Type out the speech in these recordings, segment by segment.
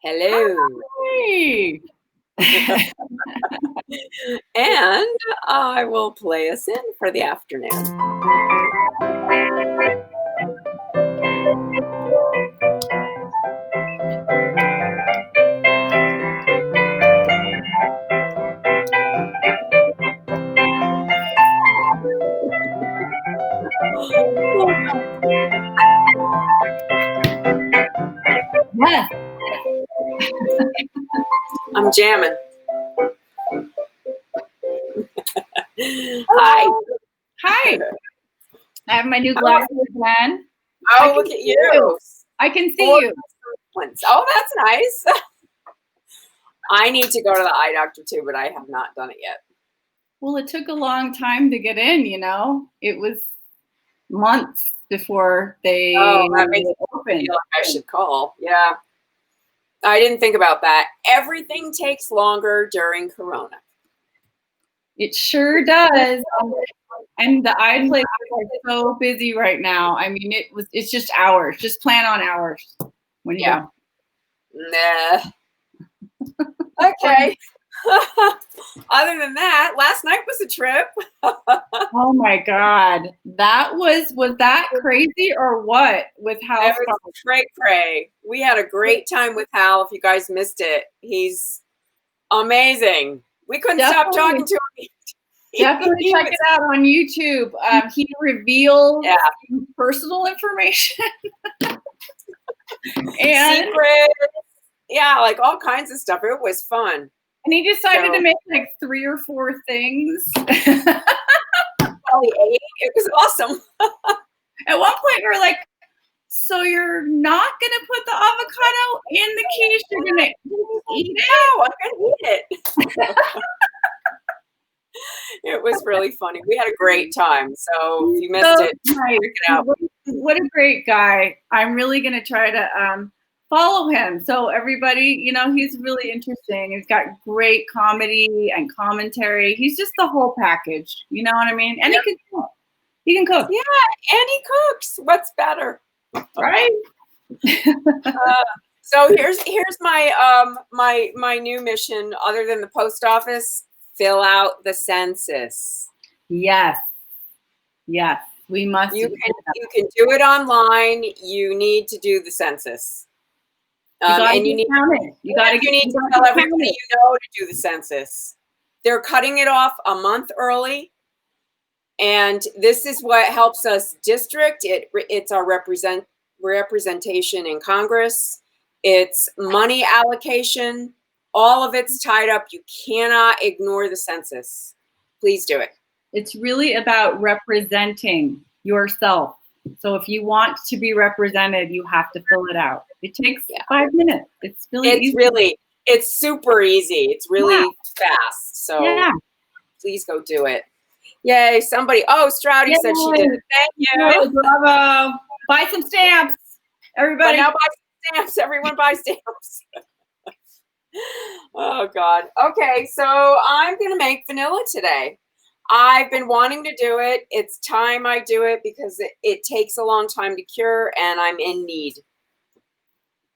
Hello. Hey. And I will play us in for the afternoon. Yes. I'm jamming. Hi. Hi. I have my new glasses on. Oh, look at you. I can see you. Oh, that's nice. I need to go to the eye doctor too, but I have not done it yet. Well, it took a long time to get in, you know. It was months before they that makes me opened. feel like I should call. Yeah. I didn't think about that. Everything takes longer during Corona. It sure does. And the eye places are so busy right now. I mean, it's just hours. Just plan on hours when you go. Nah. Okay. Other than that, last night was a trip. Oh my God. Was that crazy or what with Hal? It was cray. We had a great time with Hal. If you guys missed it, he's amazing. We couldn't stop talking to him. Definitely check it out on YouTube. He reveals personal information. And secrets. Yeah, like all kinds of stuff. It was fun. And he decided to make like 3 or 4 things. Probably 8. It was awesome. At one point, we were like, so you're not going to put the avocado in the quiche? You're going to eat it? No, I'm going to eat it. It was really funny. We had a great time. So if you missed it, check it out. What a great guy. I'm really going to try to follow him. So everybody, you know, he's really interesting. He's got great comedy and commentary. He's just the whole package. You know what I mean? And he can cook. He can cook. Yeah, and he cooks. What's better? Right? So here's my my new mission. Other than the post office, fill out the census. Yes, we must. You can do it online. You need to do the census. And you need to tell everybody you know to do the census. They're cutting it off a month early. And this is what helps us district. It's our representation in Congress. It's money allocation. All of it's tied up. You cannot ignore the census. Please do it. It's really about representing yourself. So if you want to be represented, you have to fill it out. It takes 5 minutes. It's really easy. It's super easy. It's really fast. So please go do it. Yay, somebody. Oh, Stroudy said she did it. Thank you. Bravo. Buy some stamps, everybody. But now buy some stamps. Everyone buy stamps. Oh, God. Okay, so I'm going to make vanilla today. I've been wanting to do it. It's time I do it because it takes a long time to cure, and I'm in need.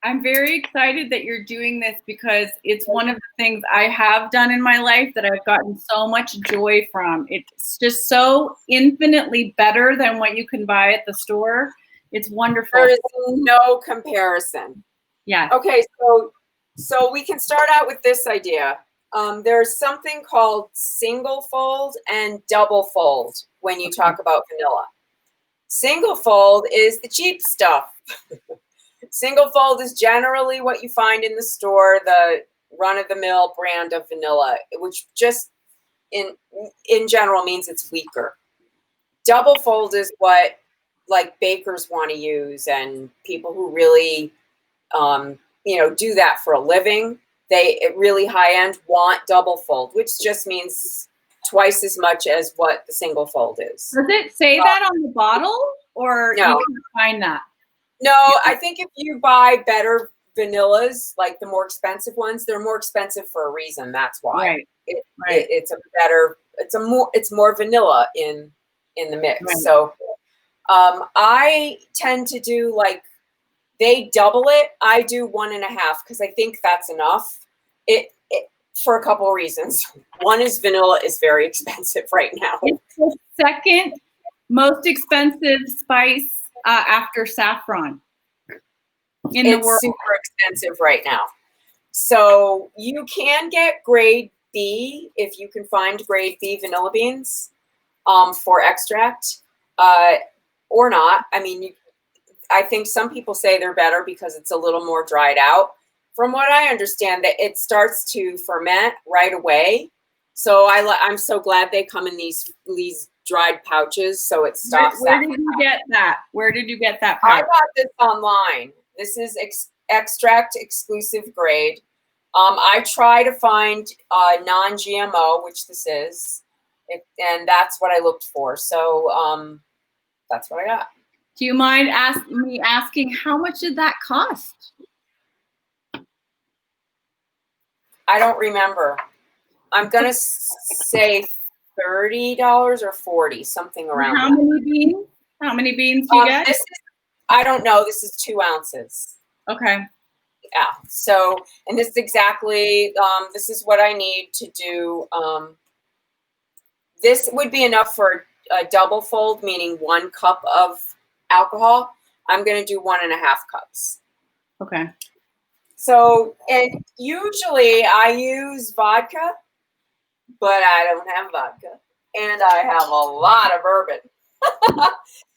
I'm very excited that you're doing this because it's one of the things I have done in my life that I've gotten so much joy from. It's just so infinitely better than what you can buy at the store. It's wonderful. There is no comparison. Yeah. Okay, so we can start out with this idea. There's something called single fold and double fold when you talk about vanilla. Single fold is the cheap stuff. Single fold is generally what you find in the store, the run-of-the-mill brand of vanilla, which just in general means it's weaker. Double fold is what like bakers want to use and people who really do that for a living. They really high end want double fold, which just means twice as much as what the single fold is. Does it say that on the bottle, or no. You can find that? No, I think if you buy better vanillas, like the more expensive ones, they're more expensive for a reason. That's why. Right. It's more vanilla in the mix. Right. So I tend to do like They double it. I do 1.5 because I think that's enough. It for a couple of reasons. One is vanilla is very expensive right now. It's the second most expensive spice after saffron in the world. It's super expensive right now. So you can get grade B if you can find grade B vanilla beans for extract or not. I mean, I think some people say they're better because it's a little more dried out. From what I understand, that it starts to ferment right away. So I'm so glad they come in these dried pouches, so it stops. Where did you get that? Where did you get that pouch? I got this online. This is extract exclusive grade. I try to find non-GMO, which this is, and that's what I looked for. So that's what I got. Do you mind me asking how much did that cost? I don't remember. I'm gonna say $30 or $40, something around. How many beans? How many beans do you get? I don't know. This is 2 ounces. Okay. Yeah. So, and this is exactly. This is what I need to do. This would be enough for a double fold, meaning 1 cup of alcohol. I'm going to do 1.5 cups. Okay. So, and usually I use vodka, but I don't have vodka, and I have a lot of bourbon.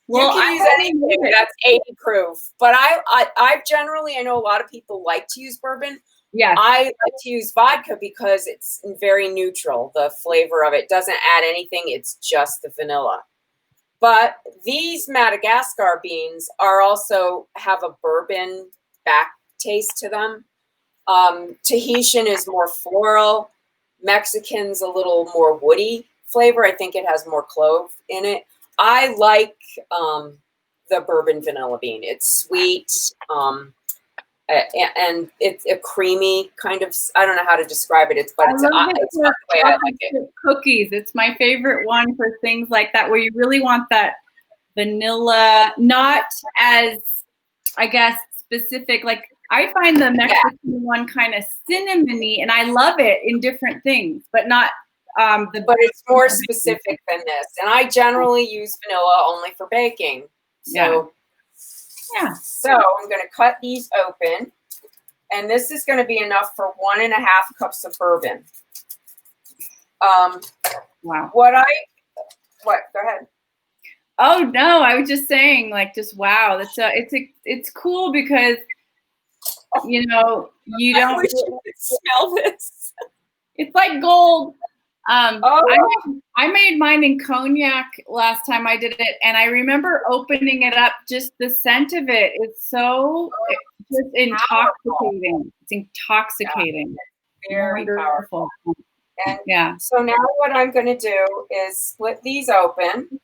Well, you can use anything that's 80 proof, but I generally, I know a lot of people like to use bourbon. Yeah. I like to use vodka because it's very neutral. The flavor of it doesn't add anything. It's just the vanilla. But these Madagascar beans are also have a bourbon back taste to them. Tahitian is more floral. Mexican's a little more woody flavor. I think it has more clove in it. I like the bourbon vanilla bean. It's sweet, and it's a creamy kind of. I don't know how to describe it. It's not the way I like it. Cookies. It's my favorite one for things like that, where you really want that vanilla, not as, I guess, specific. Like I find the Mexican one kind of cinnamony, and I love it in different things, but not. But it's more specific than this, and I generally use vanilla only for baking. So, yeah. So I'm going to cut these open, and this is going to be enough for 1.5 cups of bourbon. Wow. What? Go ahead. Oh no, I was just saying, like, just wow. It's cool because you know you don't. I wish you could smell this. It's like gold. I made mine in cognac last time I did it, and I remember opening it up. Just the scent of it is so just intoxicating. It's intoxicating. Yeah. Very powerful. And so now what I'm going to do is split these open.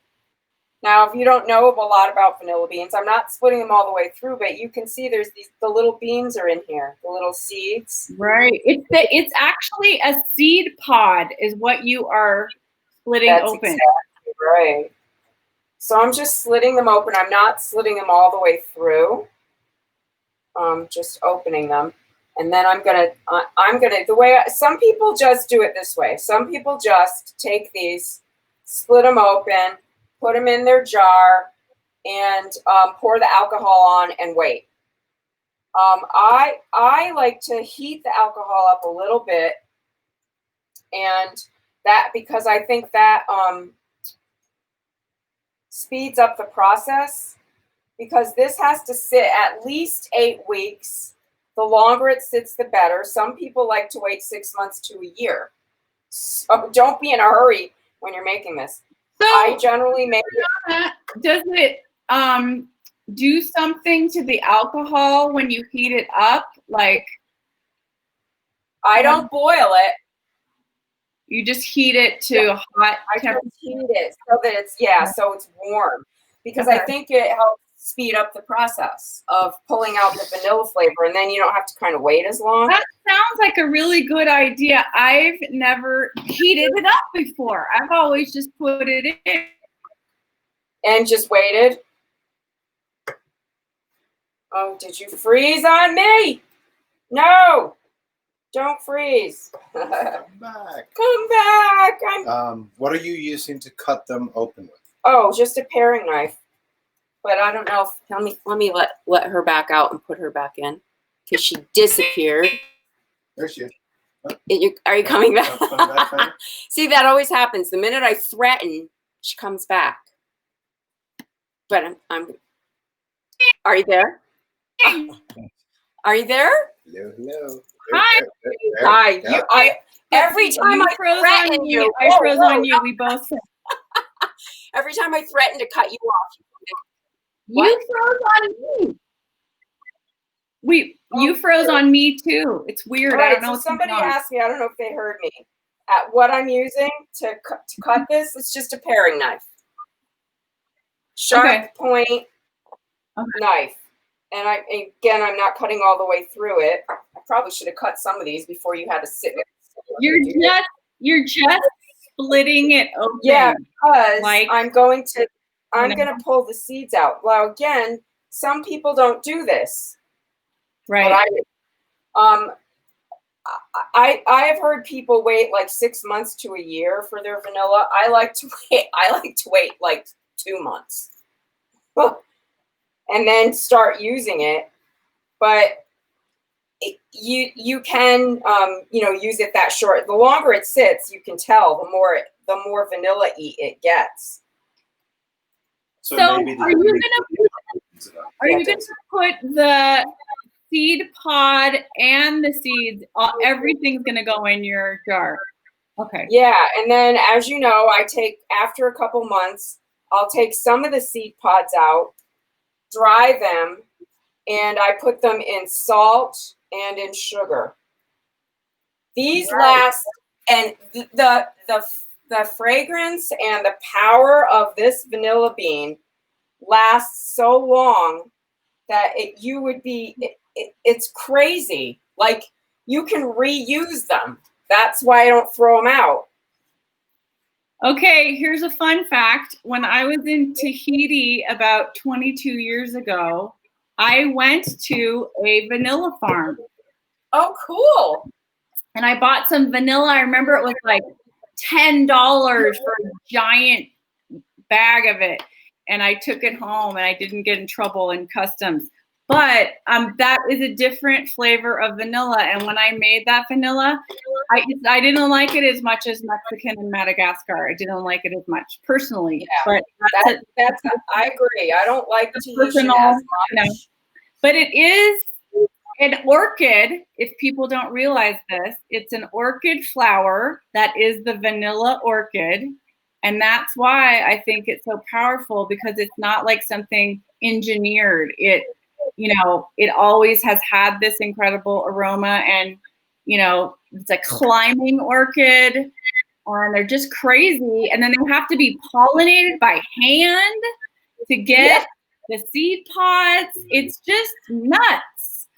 Now, if you don't know a lot about vanilla beans, I'm not splitting them all the way through, but you can see the little beans are in here, the little seeds. Right. It's actually a seed pod is what you are splitting open. Exactly right. So I'm just slitting them open. I'm not slitting them all the way through. Just opening them. And then some people just do it this way. Some people just take these, split them open, put them in their jar, and pour the alcohol on and wait. I like to heat the alcohol up a little bit, and that because I think that speeds up the process, because this has to sit at least 8 weeks. The longer it sits, the better. Some people like to wait 6 months to a year. So don't be in a hurry when you're making this. So I generally make it. Does it do something to the alcohol when you heat it up? Like, I don't boil it. You just heat it to hot temperature. I just heat it so that it's warm, because I think it helps speed up the process of pulling out the vanilla flavor, and then you don't have to kind of wait as long. That sounds like a really good idea. I've never heated it up before. I've always just put it in. And just waited? Oh, did you freeze on me? No, don't freeze. Come back. Come back. What are you using to cut them open with? Oh, just a paring knife. But I don't know if let me let her back out and put her back in because she disappeared. There she is. Are you coming back? Coming back. See, that always happens. The minute I threaten, she comes back. But I'm. Are you there? Are you there? Hello, hello. Hi. Hi. Yeah. Every time I froze threaten on you, I froze on you. We both. Every time I threaten to cut you off, You froze on me. You froze on me too. It's weird. All right, I don't know. so somebody asked me. I don't know if they heard me. At what I'm using to cut this, it's just a paring knife, sharp point knife. And I'm not cutting all the way through it. I probably should have cut some of these before you had to sit. You're just splitting it open. Yeah, because I'm going to pull the seeds out. Well, again, some people don't do this. Right. But I have heard people wait like 6 months to a year for their vanilla. I like to wait like 2 months. And then start using it. But you can use it that short. The longer it sits, you can tell the more vanilla-y it gets. So are you gonna put the seed pod and the seeds? Everything's gonna go in your jar. Okay. Yeah, and then as you know, after a couple months, I'll take some of the seed pods out, dry them, and I put them in salt and in sugar. These last, and the fragrance and the power of this vanilla bean lasts so long that it's crazy. Like, you can reuse them. That's why I don't throw them out. Okay, here's a fun fact. When I was in Tahiti about 22 years ago, I went to a vanilla farm. Oh, cool. And I bought some vanilla. I remember it was like $10 for a giant bag of it. And I took it home and I didn't get in trouble in customs. But that is a different flavor of vanilla. And when I made that vanilla, I didn't like it as much as Mexican and Madagascar. I didn't like it as much personally. Yeah, but I agree. I don't like Tahitian as much. But it is an orchid, if people don't realize this. It's an orchid flower that is the vanilla orchid. And that's why I think it's so powerful, because it's not like something engineered. It always has had this incredible aroma, and, it's a climbing orchid, and they're just crazy. And then they have to be pollinated by hand to get the seed pods. It's just nuts.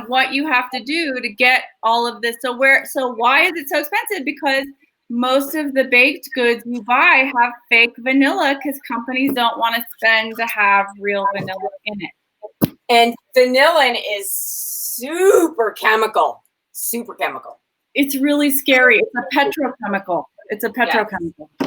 What you have to do to get all of this. So why is it so expensive? Because most of the baked goods you buy have fake vanilla, because companies don't want to spend to have real vanilla in it. And vanillin is super chemical. Super chemical. It's really scary. It's a petrochemical.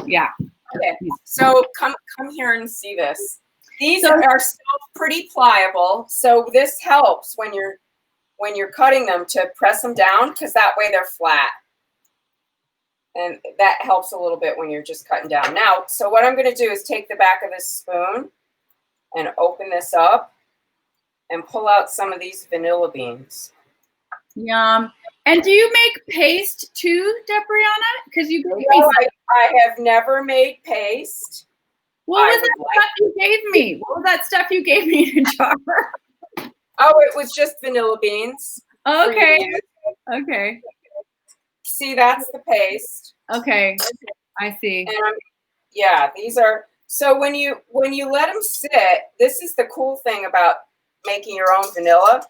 Yeah. Okay. So come here and see this. These are still pretty pliable. So this helps when you're cutting them to press them down, because that way they're flat. And that helps a little bit when you're just cutting down. Now, so what I'm going to do is take the back of this spoon and open this up and pull out some of these vanilla beans. Yum. And do you make paste too, Debrianna? Because you gave me I have never made paste. What was that stuff you gave me? What was that stuff you gave me in a jar? Oh, it was just vanilla beans. Okay. Okay. See, that's the paste. Okay. I see. And these are, so when you let them sit, this is the cool thing about making your own vanilla.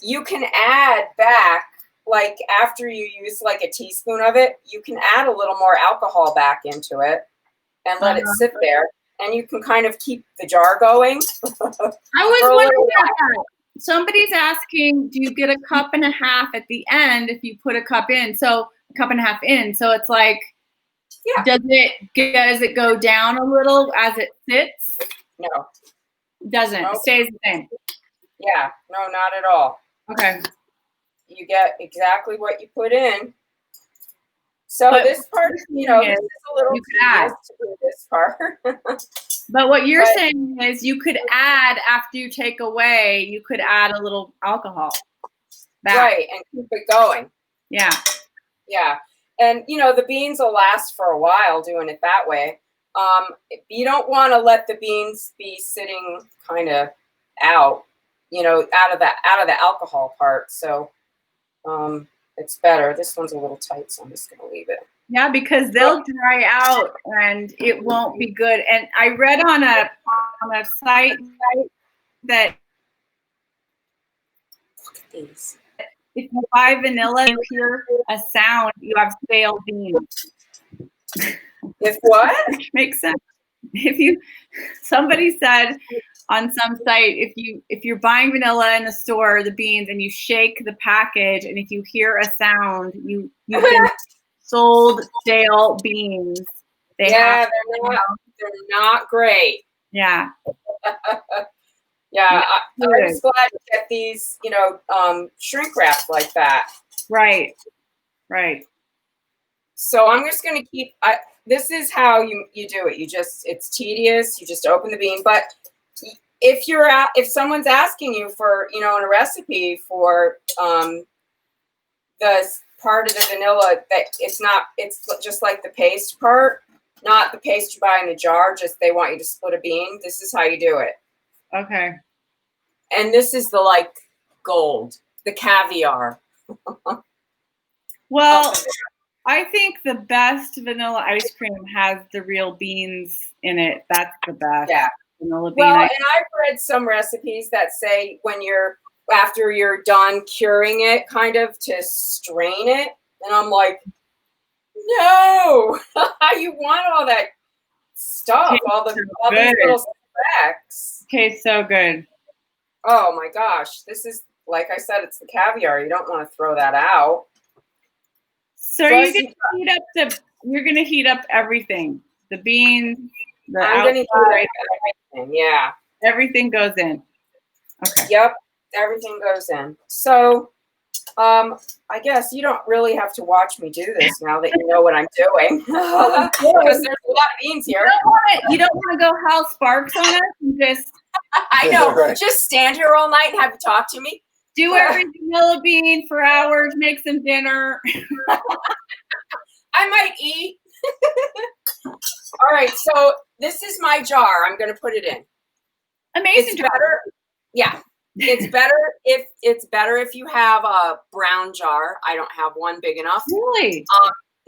You can add back, like after you use like a teaspoon of it, you can add a little more alcohol back into it and let it sit there. and you can kind of keep the jar going. I was wondering about that. Somebody's asking, do you get a cup and a half at the end if you put a cup in? So a cup and a half in. So it's like, Yeah. does it go down a little as it sits? No. Doesn't. Nope. It stays the same. Yeah, no, not at all. Okay. You get exactly what you put in. So But this part, this is a little tedious to do this part. But what you're saying is you could add, after you take away, you could add a little alcohol back. Right, and keep it going. Yeah. Yeah. And, the beans will last for a while doing it that way. You don't want to let the beans be sitting kind of out, out of the alcohol part. So it's better. This one's a little tight, so I'm just going to leave it. Yeah, because they'll dry out and it won't be good. And I read on a site that These. if you buy vanilla, you hear a sound, you have stale beans. If what? Makes sense. Somebody said on some site, if you're buying vanilla in the store, the beans, and you shake the package, and if you hear a sound, you've been sold stale beans. They're not great. Yeah. Yeah, I'm just glad to get these, shrink wrapped like that. Right. So I'm just going to keep. This is how you do it. It's tedious. You just open the bean. But if someone's asking you for, in a recipe for the part of the vanilla that it's just like the paste part, not the paste you buy in the jar. Just they want you to split a bean. This is how you do it. Okay. And this is the gold, the caviar. Well, I think the best vanilla ice cream has the real beans in it. That's the best. Yeah. Vanilla bean Well, ice and I've read some recipes that say after you're done curing it, kind of to strain it. And I'm like, no, you want all that stuff, all these little specks. Tastes so good. Oh my gosh. This is, like I said, it's the caviar. You don't want to throw that out. So you're gonna heat up everything. The beans, I'm gonna heat up everything, yeah. Everything goes in. Okay. Yep, everything goes in. So I guess you don't really have to watch me do this now that you know what I'm doing. Because there's a lot of beans here. You don't want to go Hal Sparks on us and just I know. Right. Just stand here all night and have you talk to me. do every vanilla bean for hours, make some dinner. I might eat. All right, so this is my jar. I'm going to put it in. Amazing. It's better. Yeah, it's better if you have a brown jar. I don't have one big enough. Really?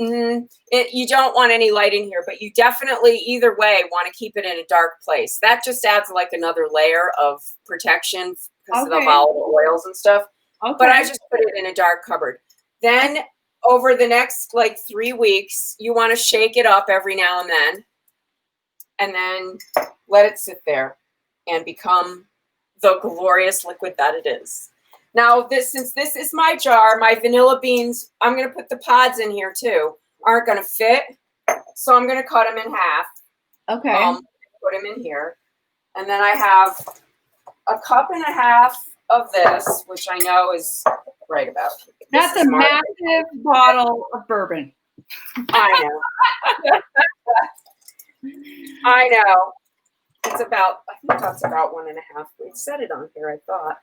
You don't want any light in here, but you definitely either way want to keep it in a dark place. That just adds another layer of protection because of the volatile oils and stuff. Okay. But I just put it in a dark cupboard. Then over the next 3 weeks, you want to shake it up every now and then let it sit there and become the glorious liquid that it is. Now, since this is my jar, my vanilla beans, I'm going to put the pods in here too, aren't going to fit. So I'm going to cut them in half. Okay. Put them in here. And then I have a cup and a half of this, which I know is right about here. That's a massive bottle of bourbon. I know. I know. I think that's about 1.5. It said it on here, I thought.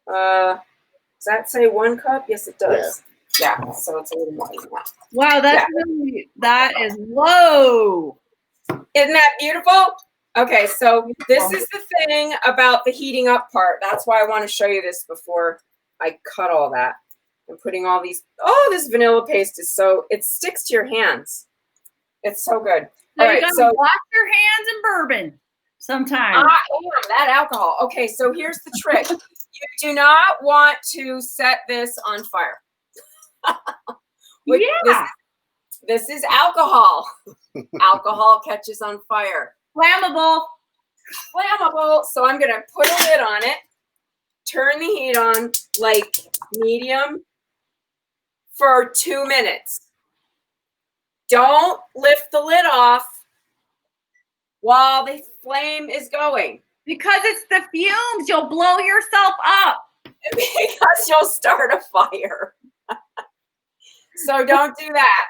Does that say 1 cup? Yes, it does. Yeah, so it's a little more than that. Wow, that is low. Isn't that beautiful? Okay, so this is the thing about the heating up part. That's why I want to show you this before I cut all that. I'm putting all these, this vanilla paste it sticks to your hands. It's so good. So all you right, gotta wash your hands in bourbon sometimes. That alcohol. Okay, so here's the trick. You do not want to set this on fire. This is alcohol. Alcohol catches on fire. Flammable. Flammable. So I'm going to put a lid on it, turn the heat on like medium for 2 minutes. Don't lift the lid off while the flame is going. Because it's the fumes. You'll blow yourself up. Because you'll start a fire. So don't do that.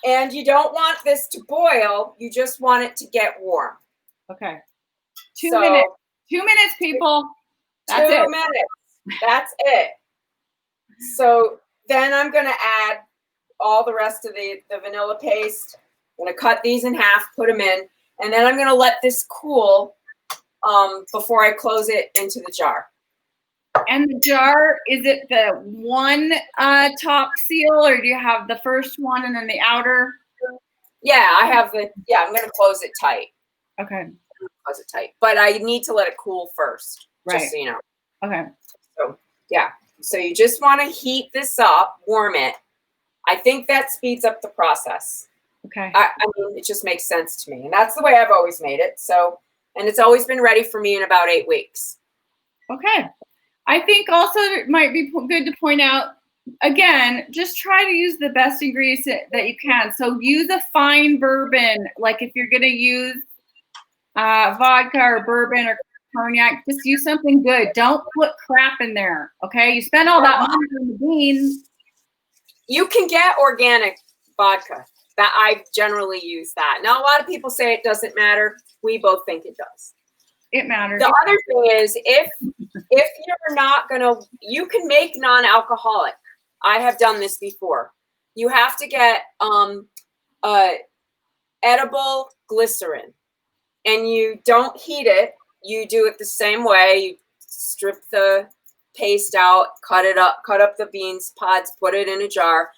And you don't want this to boil. You just want it to get warm. Okay. 2 minutes. 2 minutes, people. That's 2 it. minutes. That's it. So then I'm going to add all the rest of the vanilla paste. I'm going to cut these in half, put them in, and then I'm going to let this cool before I close it into the jar. And the jar, is it the one top seal, or do you have the first one and then the outer? Yeah, I have I'm going to close it tight. Okay. Close it tight. But I need to let it cool first, Right. just so you know. Okay. So, yeah. So you just want to heat this up, warm it. I think that speeds up the process. Okay. I mean, it just makes sense to me. And that's the way I've always made it. So, and it's always been ready for me in about 8 weeks. Okay. I think also it might be good to point out, again, just try to use the best ingredients that you can. So use a fine bourbon. Like if you're going to use vodka or bourbon or cognac, just use something good. Don't put crap in there. Okay. You spend all that money on the beans. You can get organic vodka. That I generally use that. Now, a lot of people say it doesn't matter. We both think it does. It matters. The other thing is, if you're not gonna, you can make non-alcoholic. I have done this before. You have to get edible glycerin, and you don't heat it. You do it the same way. You strip the paste out, cut up the beans pods, put it in a jar,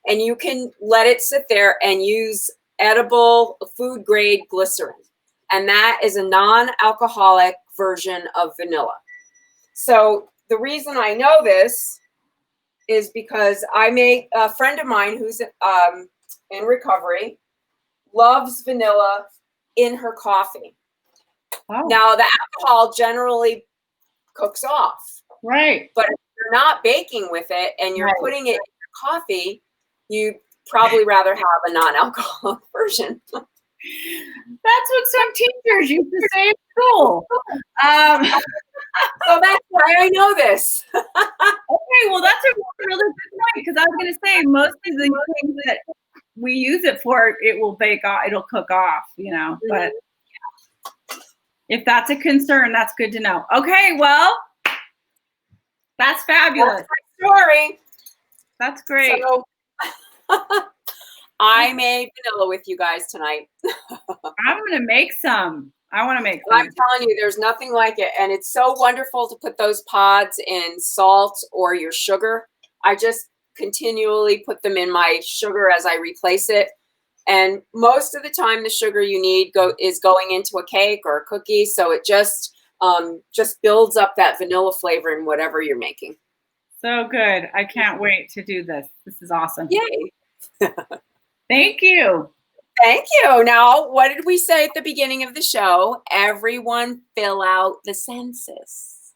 and you can let it sit there and use edible food grade glycerin. And that is a non-alcoholic version of vanilla. So the reason I know this is because a friend of mine who's in recovery loves vanilla in her coffee. Oh. Now the alcohol generally cooks off. Right. But if you're not baking with it and you're putting it in your coffee, you probably rather have a non-alcoholic version. That's what some teachers used to say at school. So that's why I know this. Okay, well, that's a really good point, because I was going to say most of the things that we use it for, it will bake off, it'll cook off, but if that's a concern, that's good to know. Okay, well, that's fabulous. That's my story. That's great. So, I made vanilla with you guys tonight. I'm going to make some. I want to make some. I'm telling you, there's nothing like it. And it's so wonderful to put those pods in salt or your sugar. I just continually put them in my sugar as I replace it. And most of the time, the sugar you need is going into a cake or a cookie. So it just builds up that vanilla flavor in whatever you're making. So good. I can't wait to do this. This is awesome. Yay. Thank you. Thank you. Now, what did we say at the beginning of the show? Everyone fill out the census.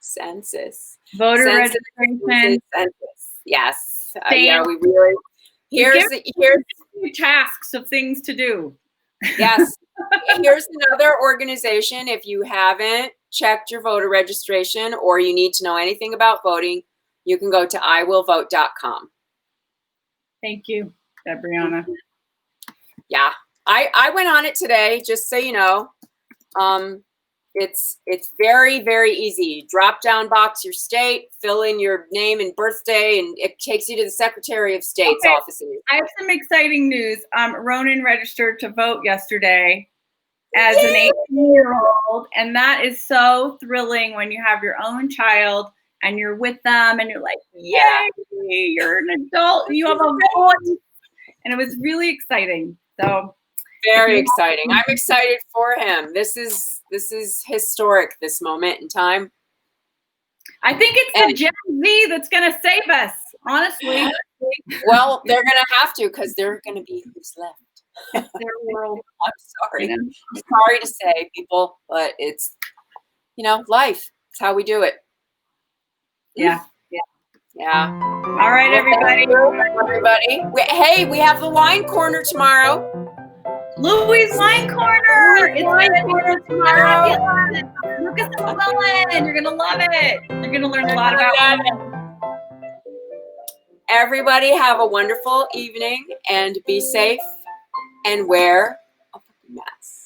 Census. Voter Census. registration. Census. Yes. Yeah, we really. Here's tasks of things to do. Yes. Here's another organization. If you haven't checked your voter registration or you need to know anything about voting, you can go to iwillvote.com. Thank you, Brianna. Yeah, I went on it today, just so you know. It's very, very easy. Drop down box your state, fill in your name and birthday, and it takes you to the Secretary of State's office. I have some exciting news. Ronan registered to vote yesterday as an 18-year-old, and that is so thrilling when you have your own child and you're with them and you're like, yay, you're an adult, you have a voice. And it was really exciting. So very exciting. I'm excited for him. This is historic, this moment in time. I think it's the Gen Z that's going to save us. Honestly, Well, they're going to have to because they're going to be who's left. their world. I'm sorry. You know? I'm sorry to say, people, but it's, life. It's how we do it. Yeah. Yeah. All right, everybody. Everybody. Hey, we have the wine corner tomorrow. Louie's Wine Corner. Louie's Wine Corner tomorrow. Lucas and Llewellyn. You're gonna love it. You're gonna learn a lot about wine. Everybody have a wonderful evening and be safe and wear a mask.